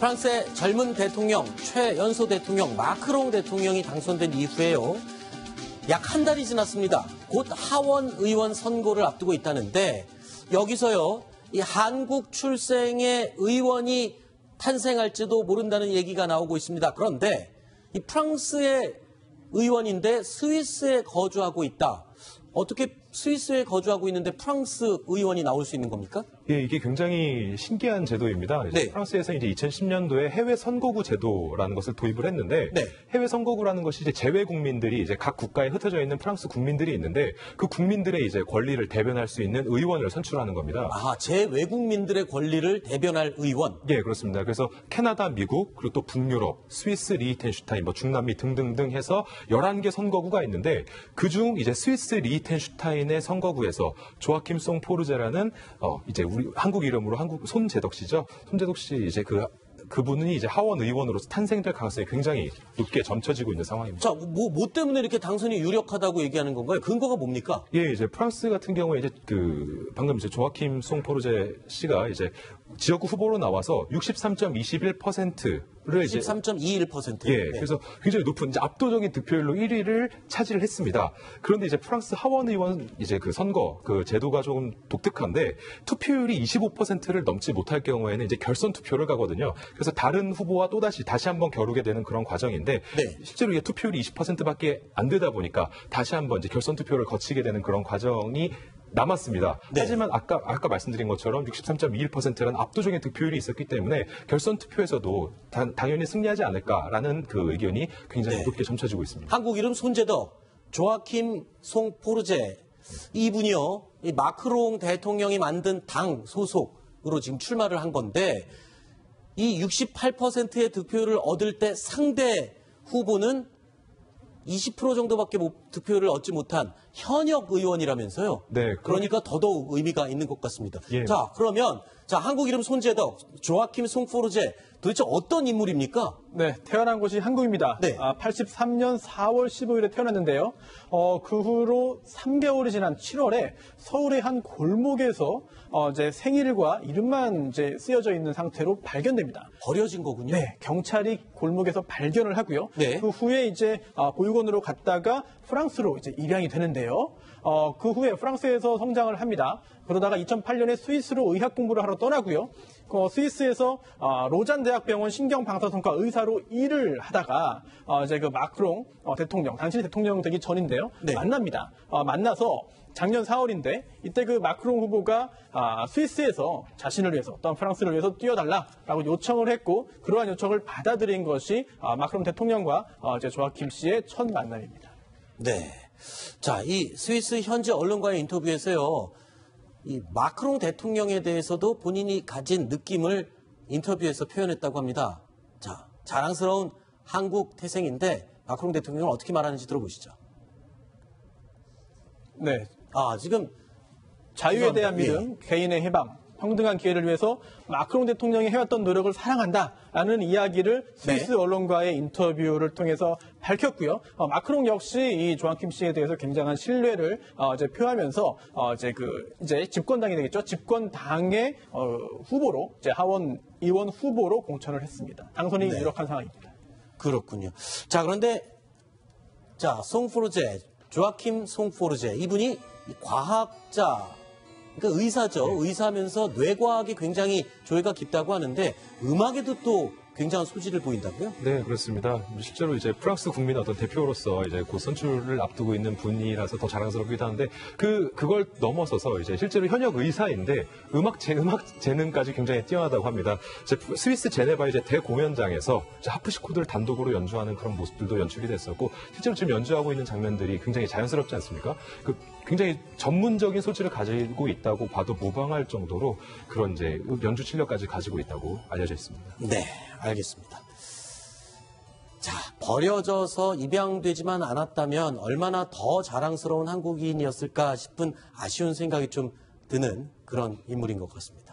프랑스의 젊은 대통령, 최연소 대통령 마크롱 대통령이 당선된 이후에요. 약 한 달이 지났습니다. 곧 하원 의원 선거를 앞두고 있다는데 여기서요. 이 한국 출생의 의원이 탄생할지도 모른다는 얘기가 나오고 있습니다. 그런데 이 프랑스의 의원인데 스위스에 거주하고 있다. 어떻게 스위스에 거주하고 있는데 프랑스 의원이 나올 수 있는 겁니까? 예, 이게 굉장히 신기한 제도입니다. 네. 프랑스에서 이제 2010년도에 해외 선거구 제도라는 것을 도입을 했는데 네. 해외 선거구라는 것이 이제 재외 국민들이 이제 각 국가에 흩어져 있는 프랑스 국민들이 있는데 그 국민들의 이제 권리를 대변할 수 있는 의원을 선출하는 겁니다. 아, 재외국민들의 권리를 대변할 의원. 예, 그렇습니다. 그래서 캐나다, 미국, 그리고 또 북유럽, 스위스, 리히텐슈타인, 중남미 등등등 해서 11개 선거구가 있는데 그중 이제 스위스 리히텐슈타인의 선거구에서 조아킴 송포르제라는 이제 우리 한국 이름으로 손재덕 씨죠. 손재덕 씨 이제 그분이 이제 하원 의원으로 탄생될 가능성이 굉장히 높게 점쳐지고 있는 상황입니다. 자, 뭐 때문에 이렇게 당선이 유력하다고 얘기하는 건가요? 근거가 뭡니까? 예, 이제 프랑스 같은 경우에 이제 방금 이제 조아킴 송포르제 씨가 이제 지역구 후보로 나와서 63.21%를 이제 13.21%. 예, 네. 그래서 굉장히 높은 이제 압도적인 득표율로 1위를 차지를 했습니다. 그런데 이제 프랑스 하원 의원 이제 그 선거 그 제도가 조금 독특한데 투표율이 25%를 넘지 못할 경우에는 이제 결선 투표를 가거든요. 그래서 다른 후보와 다시 한번 겨루게 되는 그런 과정인데 네. 실제로 이게 투표율이 20%밖에 안 되다 보니까 다시 한번 이제 결선 투표를 거치게 되는 그런 과정이 남았습니다. 네. 하지만 아까 말씀드린 것처럼 63.21%라는 압도적인 득표율이 있었기 때문에 결선 투표에서도 당연히 승리하지 않을까라는 그 의견이 굉장히 네. 높게 점쳐지고 있습니다. 한국 이름 손재덕, 조아킴 송포르제 이분이요. 이 마크롱 대통령이 만든 당 소속으로 지금 출마를 한 건데 이 68%의 득표율을 얻을 때 상대 후보는 20% 정도밖에 득표율을 얻지 못한 현역 의원이라면서요. 네, 그러니까 더더욱 의미가 있는 것 같습니다. 예. 자, 그러면 한국 이름 손재덕, 조아킴 송포르제 도대체 어떤 인물입니까? 네, 태어난 곳이 한국입니다. 네. 83년 4월 15일에 태어났는데요. 그 후로 3개월이 지난 7월에 서울의 한 골목에서 이제 생일과 이름만 이제 쓰여져 있는 상태로 발견됩니다. 버려진 거군요. 네, 경찰이 골목에서 발견을 하고요. 네. 그 후에 이제 보육원으로 갔다가 프랑스로 이제 입양이 되는데요. 그 후에 프랑스에서 성장을 합니다. 그러다가 2008년에 스위스로 의학 공부를 하러 떠나고요. 스위스에서 로잔 대학병원 신경방사선과 의사로 일을 하다가 이제 그 마크롱 대통령, 당신이 대통령 되기 전인데요. 네. 만납니다. 만나서 작년 4월인데 이때 그 마크롱 후보가 스위스에서 자신을 위해서 또한 프랑스를 위해서 뛰어달라라고 요청을 했고 그러한 요청을 받아들인 것이 마크롱 대통령과 이제 조아킴 씨의 첫 만남입니다. 네. 자, 이 스위스 현지 언론과의 인터뷰에서요. 이 마크롱 대통령에 대해서도 본인이 가진 느낌을 인터뷰에서 표현했다고 합니다. 자, 자랑스러운 한국 태생인데 마크롱 대통령은 어떻게 말하는지 들어보시죠. 네. 지금 자유에 대한 예. 믿음, 개인의 해방, 평등한 기회를 위해서 마크롱 대통령이 해왔던 노력을 사랑한다라는 이야기를 스위스 네. 언론과의 인터뷰를 통해서 밝혔고요. 마크롱 역시 이 조아킴 씨에 대해서 굉장한 신뢰를 이제 표하면서 이제 집권당이 되겠죠. 집권당의 후보로 이제 하원 의원 후보로 공천을 했습니다. 당선이 네. 유력한 상황입니다. 그렇군요. 자, 그런데 송포르제, 조아킴 송포르제 이분이 과학자, 그러니까 의사죠. 네. 의사면서 뇌과학이 굉장히 조예가 깊다고 하는데 음악에도 또 굉장한 소질을 보인다고요? 네, 그렇습니다. 실제로 이제 프랑스 국민의 어떤 대표로서 이제 곧 선출을 앞두고 있는 분이라서 더 자랑스럽기도 하는데 그걸 넘어서서 이제 실제로 현역 의사인데 음악 재능까지 굉장히 뛰어나다고 합니다. 스위스 제네바 이제 대공연장에서 하프시코드를 단독으로 연주하는 그런 모습들도 연출이 됐었고 실제로 지금 연주하고 있는 장면들이 굉장히 자연스럽지 않습니까? 굉장히 전문적인 소질을 가지고 있다고 봐도 무방할 정도로 그런 이제 연주 실력까지 가지고 있다고 알려져 있습니다. 네, 알겠습니다. 자, 버려져서 입양되지만 않았다면 얼마나 더 자랑스러운 한국인이었을까 싶은 아쉬운 생각이 좀 드는 그런 인물인 것 같습니다.